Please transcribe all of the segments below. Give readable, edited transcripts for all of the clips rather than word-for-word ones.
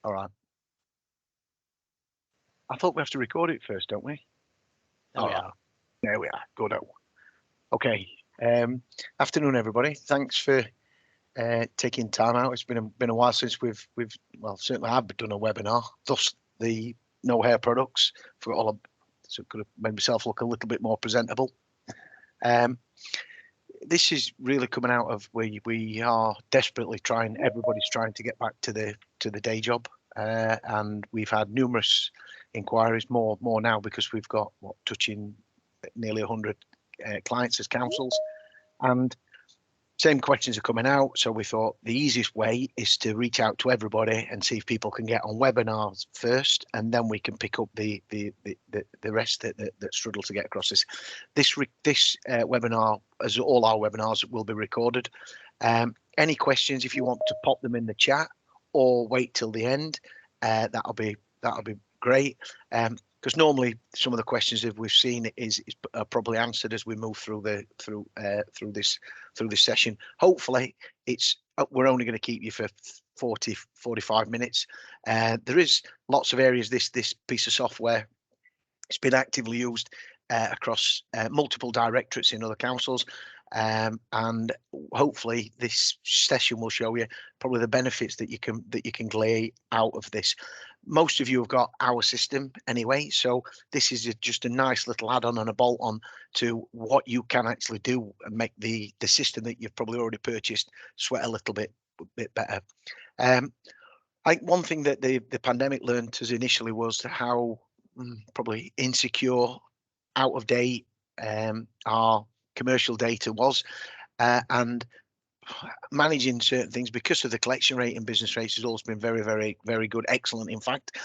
All right. I thought we have to record it first, don't we? There we are. There we are. Good. Okay. Afternoon, everybody. Thanks for taking time out. It's been a while since we've certainly I've done a webinar. Thus the no hair products for all of, so could have made myself look a little bit more presentable. This is really coming out of we are desperately trying. Everybody's trying to get back to the day job, and we've had numerous inquiries, more now because we've got touching nearly 100 clients as councils, and same questions are coming out. So we thought the easiest way is to reach out to everybody and see if people can get on webinars first, and then we can pick up the rest that struggle to get across this. This webinar, as all our webinars, will be recorded. Any questions, if you want to pop them in the chat or wait till the end, that'll be great. Because normally some of the questions that we've seen is probably answered as we move through this session. Hopefully we're only going to keep you for 45 minutes. There is lots of areas this piece of software, it's been actively used across multiple directorates in other councils, and hopefully this session will show you probably the benefits that you can lay out of this. Most of you have got our system anyway, so this is just a nice little add-on and a bolt-on to what you can actually do and make the system that you've probably already purchased sweat a little bit better. I think one thing that the pandemic learned us initially was how probably insecure, out of date our commercial data was, and managing certain things because of the collection rate and business rates has always been very good, excellent. In fact,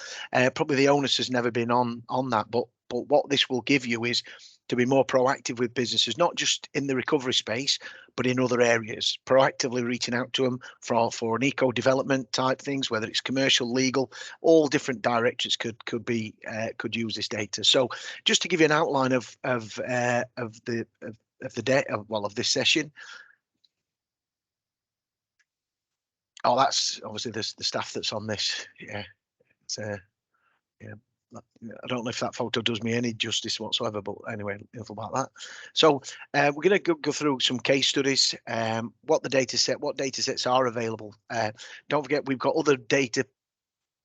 probably the onus has never been on that, but what this will give you is to be more proactive with businesses, not just in the recovery space, but in other areas, proactively reaching out to them for an eco development type things, whether it's commercial, legal, all different directorates could use this data. So just to give you an outline of this session. Oh, that's obviously the staff that's on this. Yeah, it's yeah. I don't know if that photo does me any justice whatsoever, but anyway, enough about that. So we're going to go through some case studies, what data sets are available. Don't forget, we've got other data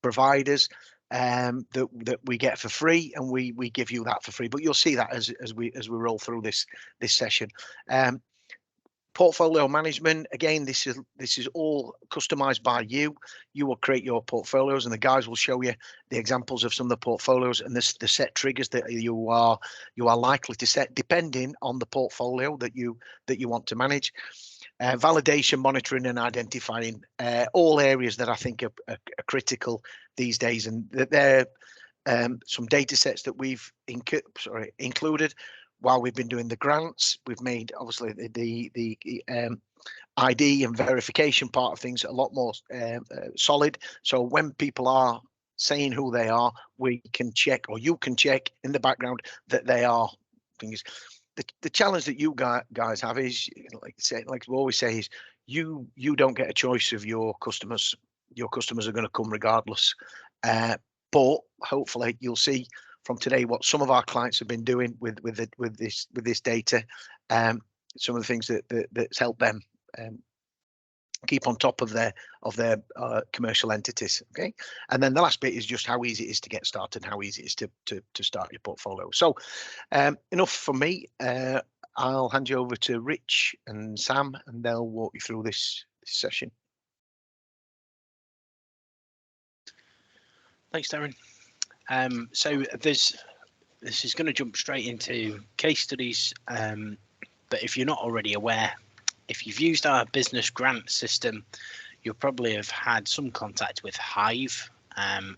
providers that we get for free, and we give you that for free. But you'll see that as we roll through this session. Portfolio management, again, this is all customized by you. You will create your portfolios, and the guys will show you the examples of some of the portfolios and the set triggers that you are likely to set depending on the portfolio that you want to manage. Validation, monitoring, and identifying, all areas that I think are critical these days, and that there are some data sets that we've included. While we've been doing the grants, we've made obviously the ID and verification part of things a lot more solid. So when people are saying who they are, we can check, or you can check in the background that they are things. The challenge that you guys have is, like we always say, is you don't get a choice of your customers. Your customers are going to come regardless. But hopefully you'll see from today what some of our clients have been doing with this data, some of the things that's helped them keep on top of their commercial entities. Okay, and then the last bit is just how easy it is to get started, how easy it is to start your portfolio. So enough from me. I'll hand you over to Rich and Sam, and they'll walk you through this session. Thanks, Darren. So this is going to jump straight into case studies, but if you're not already aware, if you've used our business grant system, you'll probably have had some contact with Hive.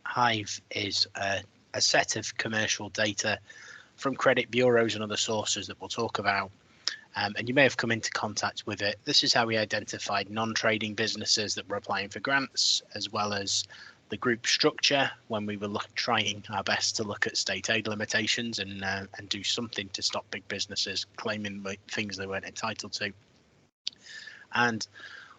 Hive is a set of commercial data from credit bureaus and other sources that we'll talk about, and you may have come into contact with it. This is how we identified non-trading businesses that were applying for grants, as well as the group structure when we were trying our best to look at state aid limitations and do something to stop big businesses claiming things they weren't entitled to. And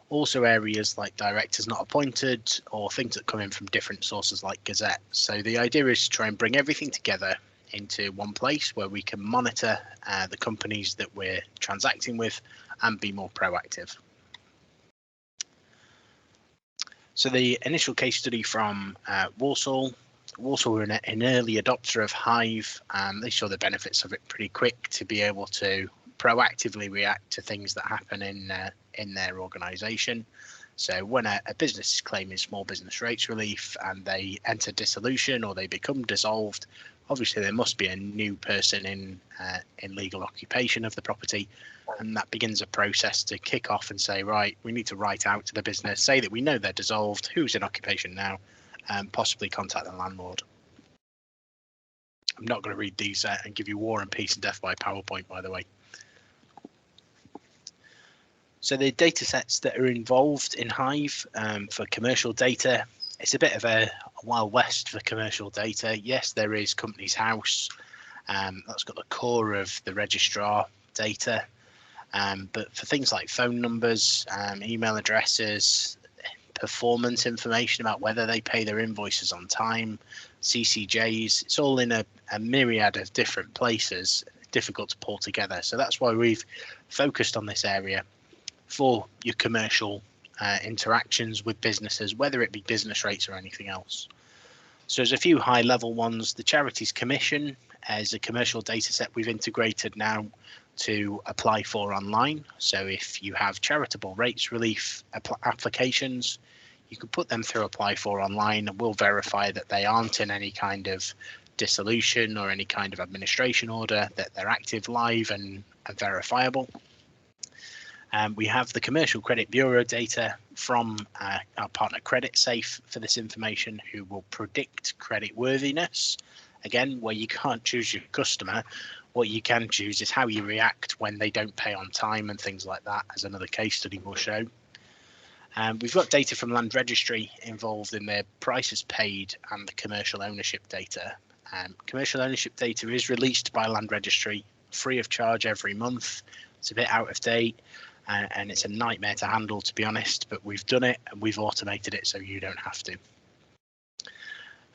Also areas like directors not appointed or things that come in from different sources like Gazette. So the idea is to try and bring everything together into one place where we can monitor the companies that we're transacting with and be more proactive. So the initial case study from Walsall were an early adopter of Hive, and they saw the benefits of it pretty quick to be able to proactively react to things that happen in their organisation. So when a business is claiming small business rates relief and they enter dissolution or they become dissolved, obviously there must be a new person in legal occupation of the property, and that begins a process to kick off and say, right, we need to write out to the business, say that we know they're dissolved, who's in occupation now, and possibly contact the landlord. I'm not going to read these and give you War and Peace and Death by PowerPoint, by the way. So the data sets that are involved in Hive for commercial data, it's a bit of a Wild West for commercial data. Yes, there is Companies House. That's got the core of the registrar data. But for things like phone numbers, email addresses, performance information about whether they pay their invoices on time, CCJs, it's all in a myriad of different places, difficult to pull together. So that's why we've focused on this area for your commercial interactions with businesses, whether it be business rates or anything else. So there's a few high level ones. The Charities Commission is a commercial data set we've integrated now to apply for online. So if you have charitable rates relief applications, you can put them through apply for online, and we'll verify that they aren't in any kind of dissolution or any kind of administration order, that they're active, live and verifiable. We have the Commercial Credit Bureau data from our partner CreditSafe for this information, who will predict credit worthiness. Again, where you can't choose your customer, what you can choose is how you react when they don't pay on time and things like that, as another case study will show. We've got data from Land Registry involved in their prices paid and the commercial ownership data. Commercial ownership data is released by Land Registry free of charge every month. It's a bit out of date. And it's a nightmare to handle, to be honest, but we've done it and we've automated it so you don't have to.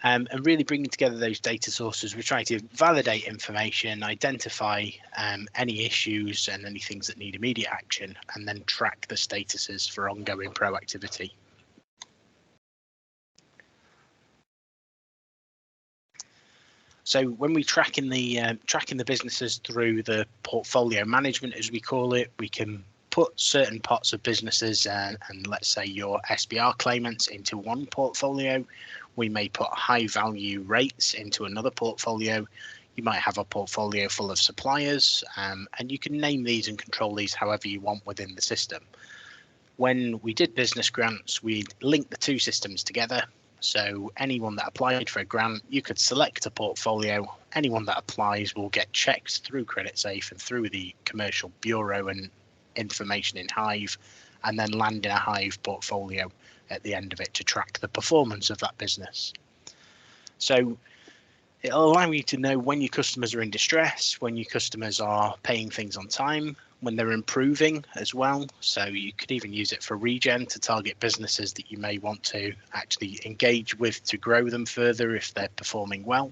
And really bringing together those data sources, we try to validate information, identify any issues and any things that need immediate action, and then track the statuses for ongoing proactivity. So when we tracking the businesses through the portfolio management, as we call it, we can put certain pots of businesses and let's say your SBR claimants into one portfolio. We may put high value rates into another portfolio. You might have a portfolio full of suppliers, and you can name these and control these however you want within the system. When we did business grants, we linked the two systems together. So anyone that applied for a grant, you could select a portfolio. Anyone that applies will get checked through CreditSafe and through the Commercial Bureau and information in Hive, and then land in a Hive portfolio at the end of it to track the performance of that business. So it'll allow you to know when your customers are in distress, when your customers are paying things on time, when they're improving as well. So you could even use it for regen to target businesses that you may want to actually engage with to grow them further if they're performing well.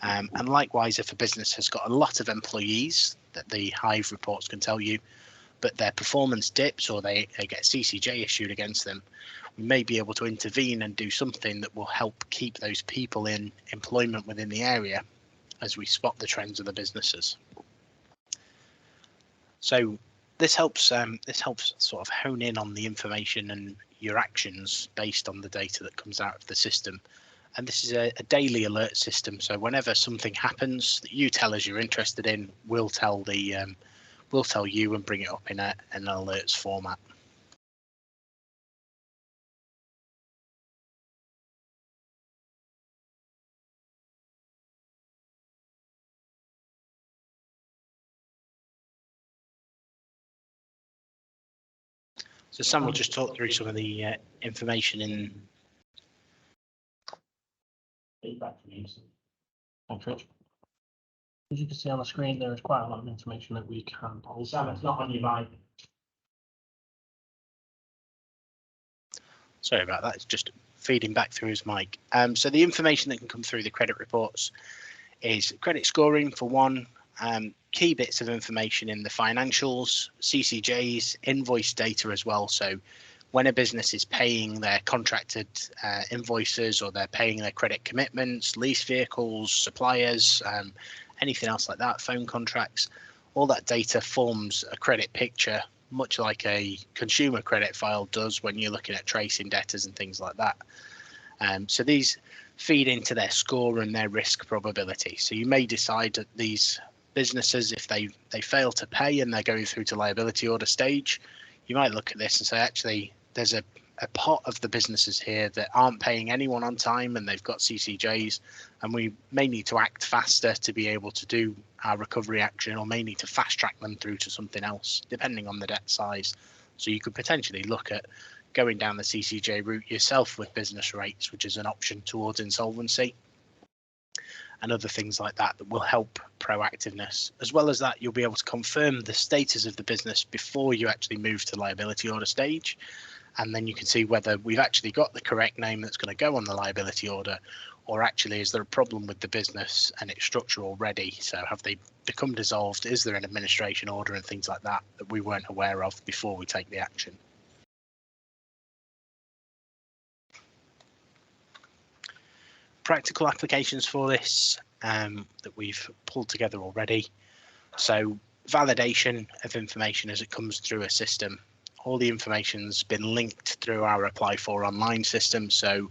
And likewise, if a business has got a lot of employees, that the Hive reports can tell you, but their performance dips or they get CCJ issued against them, we may be able to intervene and do something that will help keep those people in employment within the area as we spot the trends of the businesses. So this helps sort of hone in on the information and your actions based on the data that comes out of the system. And this is a daily alert system. So whenever something happens that you tell us you're interested in, we'll tell you and bring it up in an alerts format. So Sam will just talk through some of the information in. Thanks, Rich. As you can see on the screen, there is quite a lot of information that we can pull. Sam, it's not on your mic. Sorry about that, it's just feeding back through his mic. So the information that can come through the credit reports is credit scoring for one, key bits of information in the financials, CCJs, invoice data as well. So when a business is paying their contracted invoices, or they're paying their credit commitments, lease vehicles, suppliers, anything else like that, phone contracts, all that data forms a credit picture, much like a consumer credit file does when you're looking at tracing debtors and things like that. So these feed into their score and their risk probability. So you may decide that these businesses, if they fail to pay and they're going through to liability order stage, you might look at this and say, actually, there's a pot of the businesses here that aren't paying anyone on time and they've got CCJs, and we may need to act faster to be able to do our recovery action, or may need to fast track them through to something else, depending on the debt size. So you could potentially look at going down the CCJ route yourself with business rates, which is an option towards insolvency, and other things like that that will help proactiveness. As well as that, you'll be able to confirm the status of the business before you actually move to liability order stage. And then you can see whether we've actually got the correct name that's going to go on the liability order, or actually is there a problem with the business and its structure already? So have they become dissolved? Is there an administration order and things like that that we weren't aware of before we take the action? Practical applications for this that we've pulled together already. So validation of information as it comes through a system. All the information's been linked through our Apply For Online system. So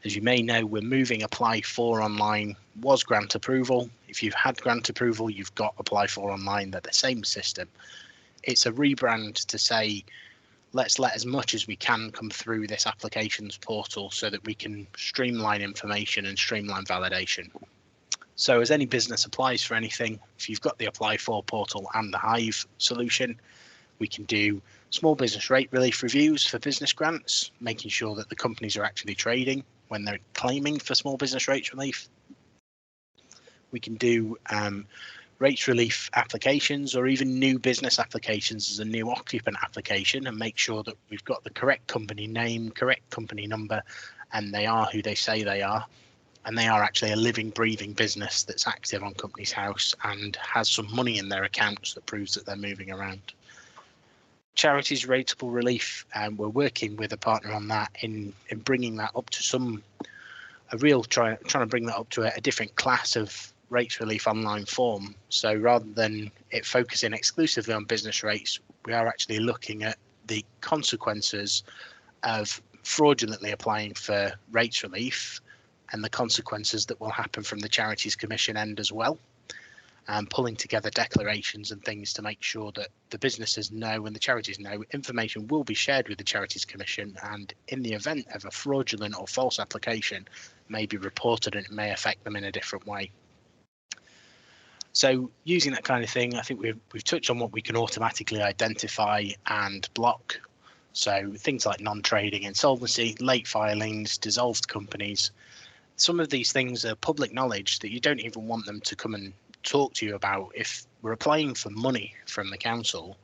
as you may know, we're moving Apply For Online was grant approval. If you've had grant approval, you've got Apply For Online. They're the same system. It's a rebrand to say, let's let as much as we can come through this applications portal so that we can streamline information and streamline validation. So as any business applies for anything, if you've got the Apply For portal and the Hive solution, we can do small business rate relief reviews for business grants, making sure that the companies are actually trading when they're claiming for small business rates relief. We can do rates relief applications, or even new business applications as a new occupant application, and make sure that we've got the correct company name, correct company number, and they are who they say they are. And they are actually a living, breathing business that's active on Companies House and has some money in their accounts that proves that they're moving around. Charities rateable relief, and we're working with a partner on that in bringing that up to trying to bring that up to a different class of rates relief online form. So rather than it focusing exclusively on business rates, we are actually looking at the consequences of fraudulently applying for rates relief and the consequences that will happen from the Charities Commission end as well, and pulling together declarations and things to make sure that the businesses know and the charities know information will be shared with the Charities Commission, and in the event of a fraudulent or false application may be reported and it may affect them in a different way. So using that kind of thing, I think we've touched on what we can automatically identify and block. So things like non-trading, insolvency, late filings, dissolved companies. Some of these things are public knowledge that you don't even want them to come and talk to you about. If we're applying for money from the council,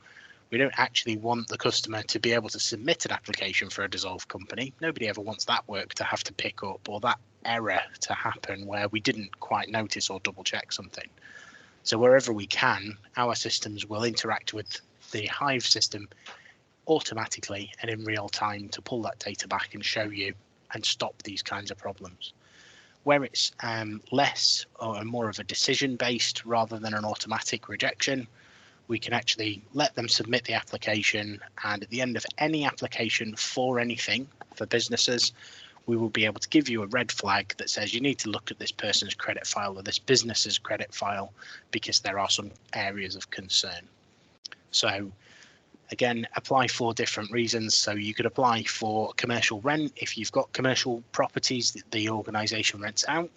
we don't actually want the customer to be able to submit an application for a dissolved company. Nobody ever wants that work to have to pick up, or that error to happen where we didn't quite notice or double check something. So wherever we can, our systems will interact with the Hive system automatically and in real time to pull that data back and show you and stop these kinds of problems. Where it's less or more of a decision based rather than an automatic rejection, we can actually let them submit the application, and at the end of any application for anything for businesses, we will be able to give you a red flag that says you need to look at this person's credit file or this business's credit file because there are some areas of concern. So again, apply for different reasons. So you could apply for commercial rent if you've got commercial properties that the organisation rents out.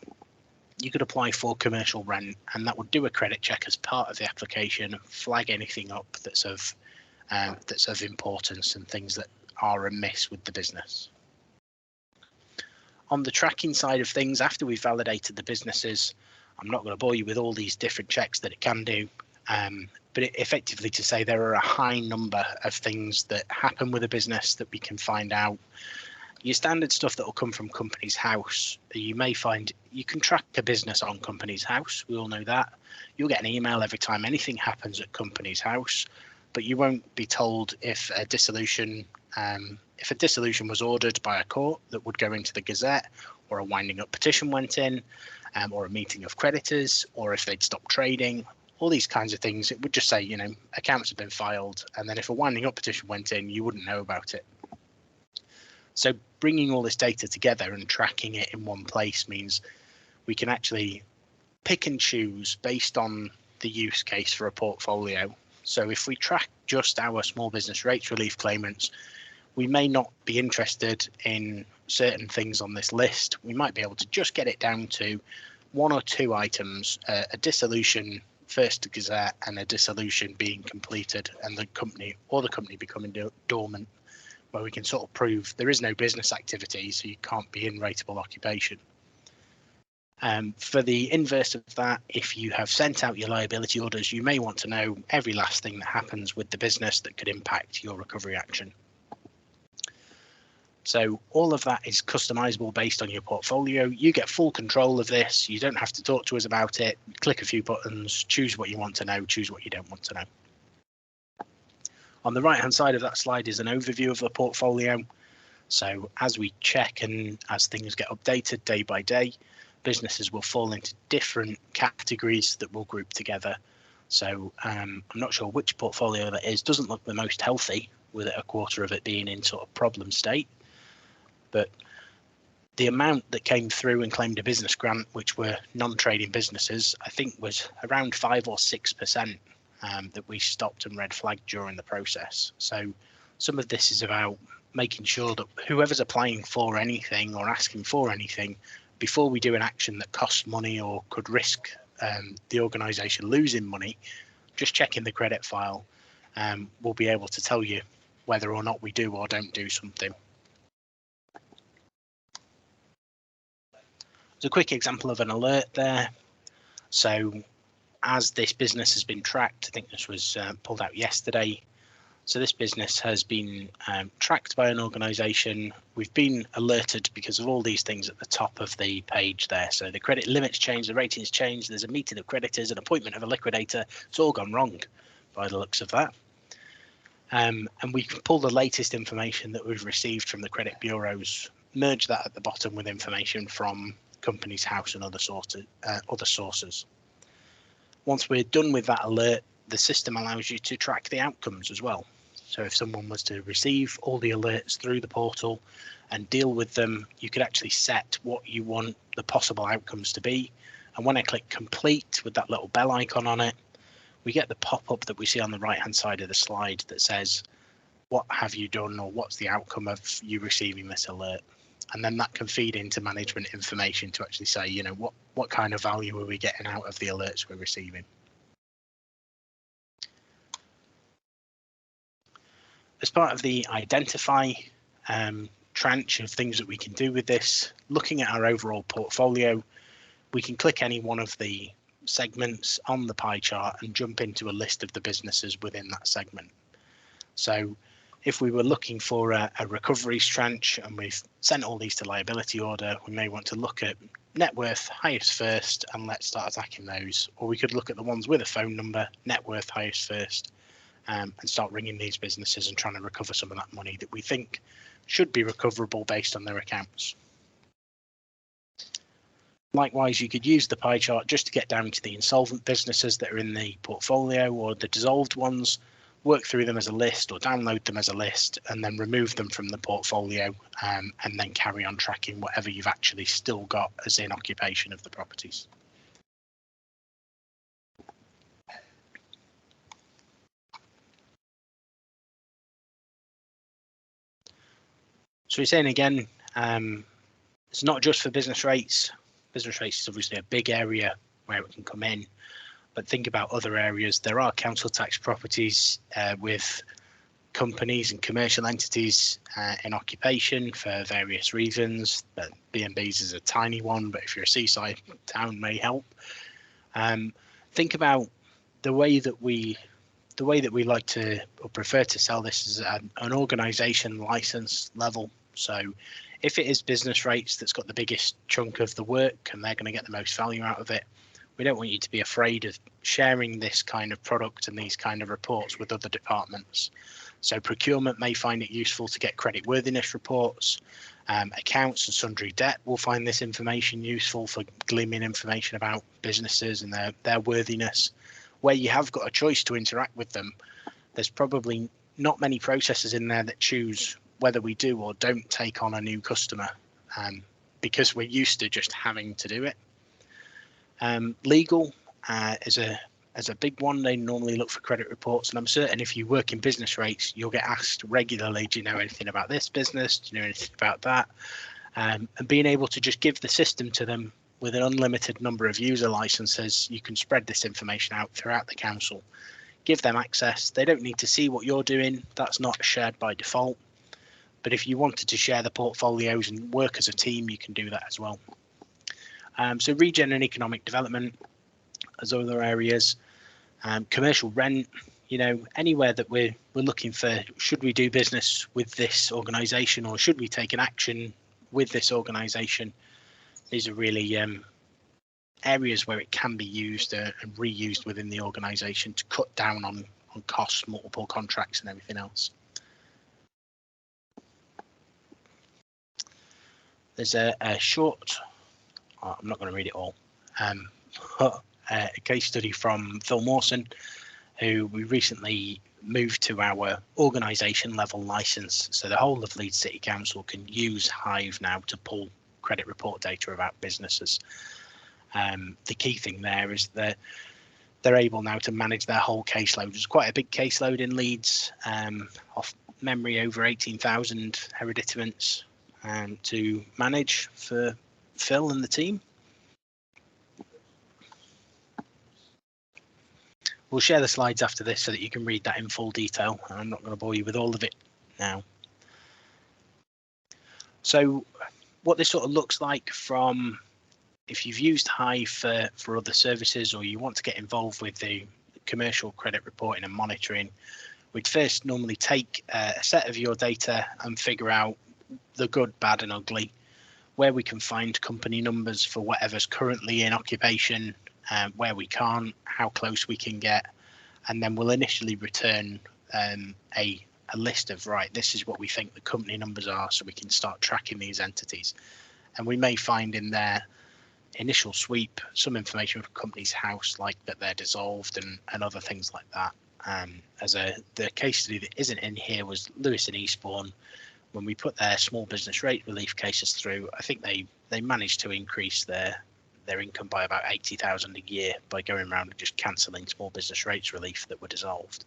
You could apply for commercial rent, and that would do a credit check as part of the application, flag anything up that's of importance and things that are amiss with the business. On the tracking side of things, after we've validated the businesses, I'm not going to bore you with all these different checks that it can do, but effectively to say there are a high number of things that happen with a business that we can find out. Your standard stuff that will come from Companies House, you may find you can track a business on Companies House. We all know that. You'll get an email every time anything happens at Companies House, but you won't be told if a dissolution was ordered by a court that would go into the Gazette, or a winding up petition went in, or a meeting of creditors, or if they'd stopped trading. All these kinds of things. It would just say, you know, accounts have been filed, and then if a winding up petition went in, you wouldn't know about it. So bringing all this data together and tracking it in one place means we can actually pick and choose based on the use case for a portfolio. So if we track just our small business rates relief claimants, we may not be interested in certain things on this list. We might be able to just get it down to one or two items, a dissolution first Gazette and a dissolution being completed and the company becoming dormant, where we can sort of prove there is no business activity, so you can't be in rateable occupation. For the inverse of that, if you have sent out your liability orders, you may want to know every last thing that happens with the business that could impact your recovery action. So all of that is customizable based on your portfolio. You get full control of this. You don't have to talk to us about it. Click a few buttons, choose what you want to know, choose what you don't want to know. On the right-hand side of that slide is an overview of the portfolio. So as we check and as things get updated day by day, businesses will fall into different categories that we'll group together. So I'm not sure which portfolio that is. Doesn't look the most healthy, with a quarter of it being in sort of problem state. But the amount that came through and claimed a business grant, which were non-trading businesses, I think was around 5 or 6%. That we stopped and red flagged during the process. So some of this is about making sure that whoever's applying for anything or asking for anything, before we do an action that costs money or could risk the organisation losing money, just checking the credit file, we'll be able to tell you whether or not we do or don't do something. There's a quick example of an alert there. So as this business has been tracked, I think this was pulled out yesterday. So this business has been tracked by an organisation. We've been alerted because of all these things at the top of the page there. So the credit limits changed, the ratings changed, there's a meeting of creditors, an appointment of a liquidator. It's all gone wrong by the looks of that. And we can pull the latest information that we've received from the credit bureaus, merge that at the bottom with information from Companies House and other sources. Once we're done with that alert, the system allows you to track the outcomes as well. So if someone was to receive all the alerts through the portal and deal with them, you could actually set what you want the possible outcomes to be. And when I click complete with that little bell icon on it, we get the pop-up that we see on the right-hand side of the slide that says, what have you done, or what's the outcome of you receiving this alert? And then that can feed into management information to actually say, you know, what kind of value are we getting out of the alerts we're receiving? As part of the identify tranche of things that we can do with this, looking at our overall portfolio, we can click any one of the segments on the pie chart and jump into a list of the businesses within that segment. So if we were looking for a recoveries tranche and we've sent all these to liability order, we may want to look at net worth highest first and let's start attacking those. Or we could look at the ones with a phone number, net worth highest first, and start ringing these businesses and trying to recover some of that money that we think should be recoverable based on their accounts. Likewise, you could use the pie chart just to get down to the insolvent businesses that are in the portfolio or the dissolved ones, work through them as a list or download them as a list and then remove them from the portfolio and then carry on tracking whatever you've actually still got as in occupation of the properties. So we're saying again, it's not just for business rates. Business rates is obviously a big area where it can come in, but think about other areas. There are council tax properties with companies and commercial entities in occupation for various reasons. But B&Bs is a tiny one, but if you're a seaside town, may help. Think about the way that we like to or prefer to sell this is an organisation license level. So If it is business rates that's got the biggest chunk of the work and they're going to get the most value out of it, we don't want you to be afraid of sharing this kind of product and these kind of reports with other departments. So procurement may find it useful to get creditworthiness reports. Accounts and sundry debt will find this information useful for gleaming information about businesses and their worthiness. Where you have got a choice to interact with them, there's probably not many processes in there that choose whether we do or don't take on a new customer, because we're used to just having to do it. Legal is a big one. They normally look for credit reports, and I'm certain if you work in business rates, you'll get asked regularly, do you know anything about this business? Do you know anything about that? And being able to just give the system to them with an unlimited number of user licenses, you can spread this information out throughout the council. Give them access. They don't need to see what you're doing. That's not shared by default. But if you wanted to share the portfolios and work as a team, you can do that as well. So regen and economic development as other areas. Commercial rent, you know, anywhere that we're looking for, should we do business with this organisation or should we take an action with this organisation? These are really areas where it can be used and reused within the organisation to cut down on costs, multiple contracts and everything else. There's a short, I'm not going to read it all, a case study from Phil Mawson, who we recently moved to our organisation level licence. So the whole of Leeds City Council can use Hive now to pull credit report data about businesses. The key thing there is that they're able now to manage their whole caseload. There's quite a big caseload in Leeds, off memory over 18,000 hereditaments to manage for Phil and the team. We'll share the slides after this so that you can read that in full detail. I'm not going to bore you with all of it now. So what this sort of looks like from, if you've used Hive for other services or you want to get involved with the commercial credit reporting and monitoring, we'd first normally take a set of your data and figure out the good, bad and ugly, where we can find company numbers for whatever's currently in occupation, where we can't, how close we can get, and then we'll initially return a list of, right, this is what we think the company numbers are, so we can start tracking these entities. And we may find in their initial sweep some information from company's house, like that they're dissolved and other things like that. The case study that isn't in here was Lewis and Eastbourne. When we put their small business rate relief cases through, I think they managed to increase their income by about 80,000 a year by going around and just cancelling small business rates relief that were dissolved.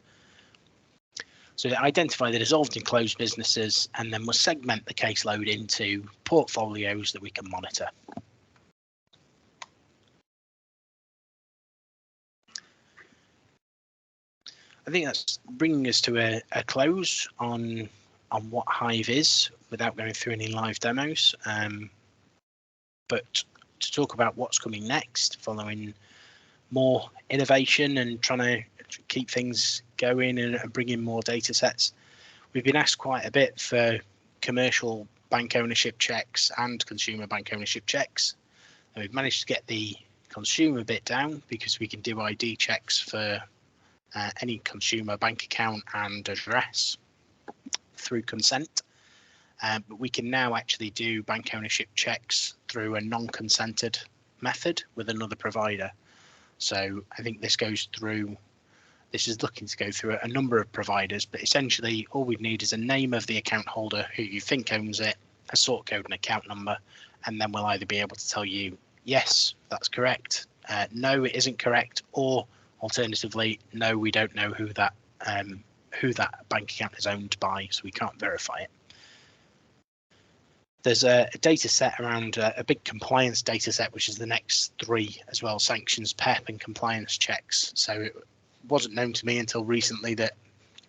So identify the dissolved and closed businesses, and then we'll segment the caseload into portfolios that we can monitor. I think that's bringing us to a close on what Hive is without going through any live demos. But to talk about what's coming next, following more innovation and trying to keep things going and bring in more data sets, we've been asked quite a bit for commercial bank ownership checks and consumer bank ownership checks. And we've managed to get the consumer bit down because we can do ID checks for any consumer bank account and address through consent. But we can now actually do bank ownership checks through a non-consented method with another provider. So I think this is looking to go through a number of providers, but essentially all we need is a name of the account holder who you think owns it, a sort code and account number, and then we'll either be able to tell you, yes, that's correct, no, it isn't correct, or alternatively, no, we don't know who that bank account is owned by, so we can't verify it. There's a data set around a big compliance data set, which is the next three as well, sanctions, PEP and compliance checks. So it wasn't known to me until recently that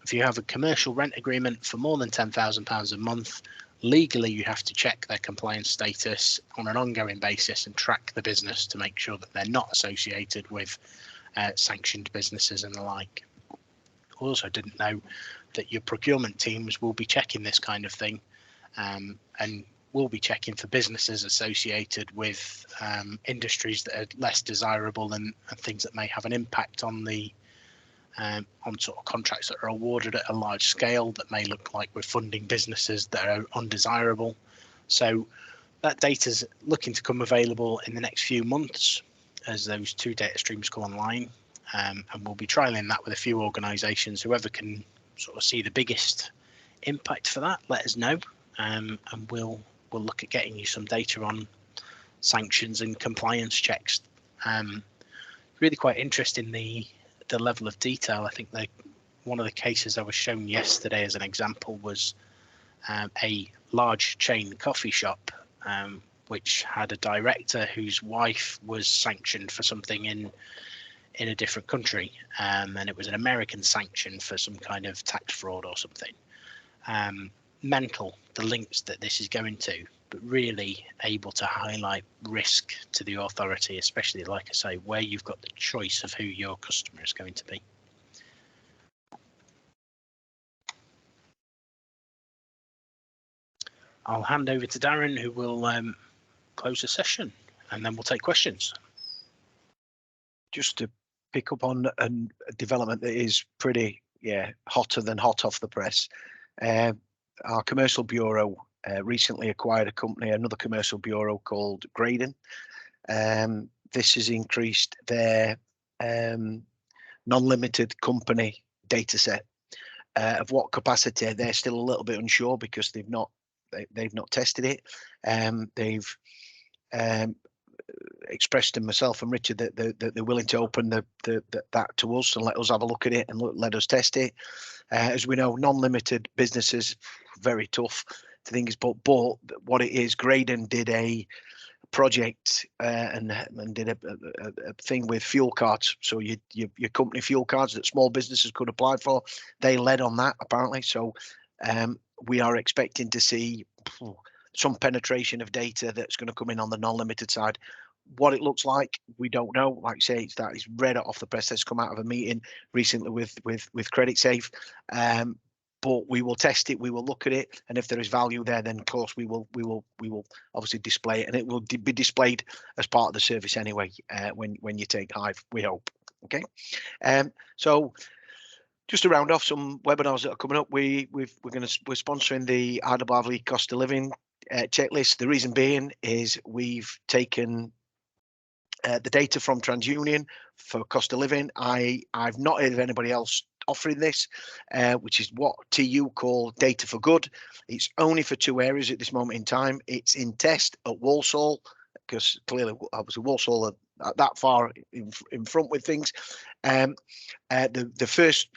if you have a commercial rent agreement for more than £10,000 a month, legally you have to check their compliance status on an ongoing basis and track the business to make sure that they're not associated with sanctioned businesses and the like. Also didn't know that your procurement teams will be checking this kind of thing, and we'll be checking for businesses associated with industries that are less desirable and things that may have an impact on the on sort of contracts that are awarded at a large scale that may look like we're funding businesses that are undesirable. So that data is looking to come available in the next few months as those 2 data streams come online, and we'll be trialing that with a few organisations. Whoever can sort of see the biggest impact for that, let us know, and we'll look at getting you some data on sanctions and compliance checks. Really quite interesting the level of detail. I think one of the cases I was shown yesterday as an example was a large chain coffee shop which had a director whose wife was sanctioned for something in a different country, and it was an American sanction for some kind of tax fraud or something. Mental, the links that this is going to, but really able to highlight risk to the authority, especially, like I say, where you've got the choice of who your customer is going to be. I'll hand over to Darren, who will close the session, and then we'll take questions. Just to pick up on a development that is pretty, hotter than hot off the press. Our commercial bureau recently acquired another commercial bureau called Graydon. This has increased their non-limited company data set. Of what capacity, they're still a little bit unsure because they've not tested it. They've expressed to myself and Richard that they're willing to open that to us and let us have a look at it and let us test it. As we know, non-limited businesses, very tough to think is, but what it is, Graydon did a project and did a thing with fuel cards. So your company fuel cards that small businesses could apply for, they led on that apparently. So we are expecting to see some penetration of data that's going to come in on the non-limited side. What it looks like, we don't know. Like I say, that is red off the press. That's come out of a meeting recently with CreditSafe. But we will test it. We will look at it, and if there is value there, then of course we will obviously display it, and it will be displayed as part of the service anyway. When you take Hive, we hope. Okay. So just to round off some webinars that are coming up, we're sponsoring the IRRV cost of living checklist. The reason being is we've taken the data from TransUnion for cost of living. I've not heard of anybody else offering this, which is what TU call data for good. It's only for 2 areas at this moment in time. It's in test at Walsall, because clearly, obviously, Walsall are that far in front with things. The first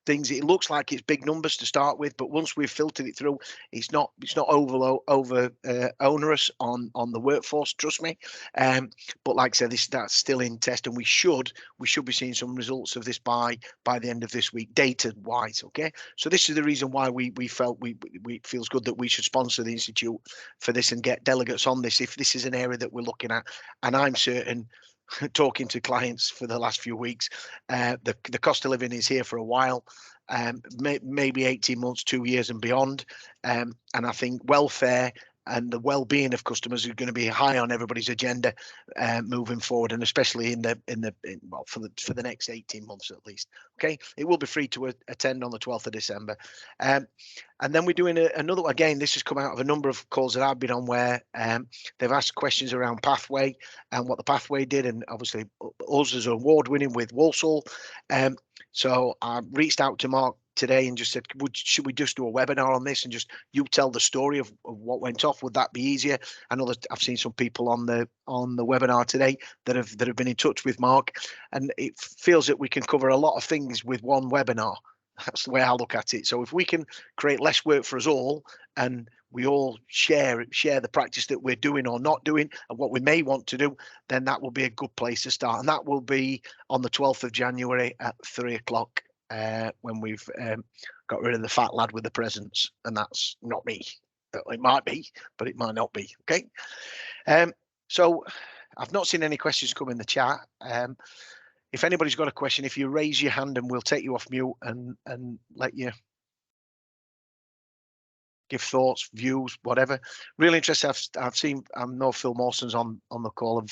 things, it looks like it's big numbers to start with, but once we've filtered it through, it's not over onerous on the workforce, trust me. But like I said, that's still in test, and we should be seeing some results of this by the end of this week, data wise. Okay, so this is the reason why we felt it feels good that we should sponsor the institute for this and get delegates on this if this is an area that we're looking at. And I'm certain, talking to clients for the last few weeks, the cost of living is here for a while, maybe 18 months, 2 years and beyond. And I think welfare and the well-being of customers are going to be high on everybody's agenda moving forward, and especially for the next 18 months at least. Okay, it will be free to attend on the 12th of December. And then we're doing another, again, this has come out of a number of calls that I've been on where they've asked questions around pathway and what the pathway did, and obviously us as award winning with Walsall. So I reached out to Mark today and just said, should we just do a webinar on this and just you tell the story of what went off? Would that be easier? I know that I've seen some people on the webinar today that have been in touch with Mark, and it feels that we can cover a lot of things with one webinar. That's the way I look at it. So if we can create less work for us all, and we all share the practice that we're doing or not doing and what we may want to do, then that will be a good place to start. And that will be on the 12th of January at 3 o'clock. When we've got rid of the fat lad with the presents, and that's not me. It might be, but it might not be. Okay. So I've not seen any questions come in the chat. If anybody's got a question, if you raise your hand and we'll take you off mute and let you give thoughts, views, whatever. Really interesting. I've seen. I know Phil Mawson's on the call, and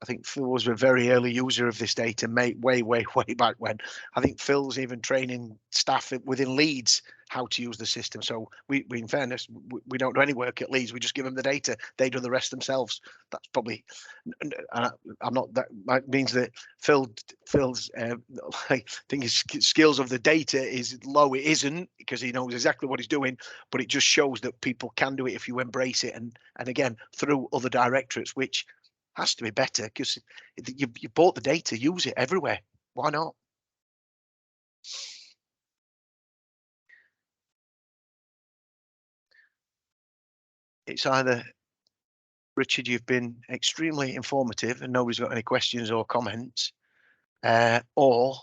I think Phil was a very early user of this data, way back when. I think Phil's even training staff within Leeds how to use the system. So we in fairness, we don't do any work at Leeds. We just give them the data. They do the rest themselves. That's probably, I'm not, that means that Phil's I think his skills of the data is low. It isn't, because he knows exactly what he's doing, but it just shows that people can do it if you embrace it. And again, through other directorates, which has to be better, because you bought the data, use it everywhere. Why not? It's either, Richard, you've been extremely informative and nobody's got any questions or comments, or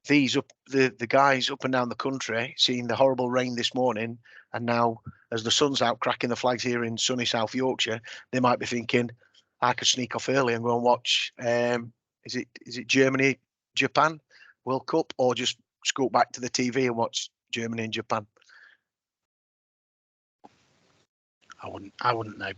these the guys up and down the country seeing the horrible rain this morning, and now as the sun's out cracking the flags here in sunny South Yorkshire, they might be thinking, I could sneak off early and go and watch is it Germany, Japan World Cup, or just scoot back to the TV and watch Germany and Japan. I wouldn't know.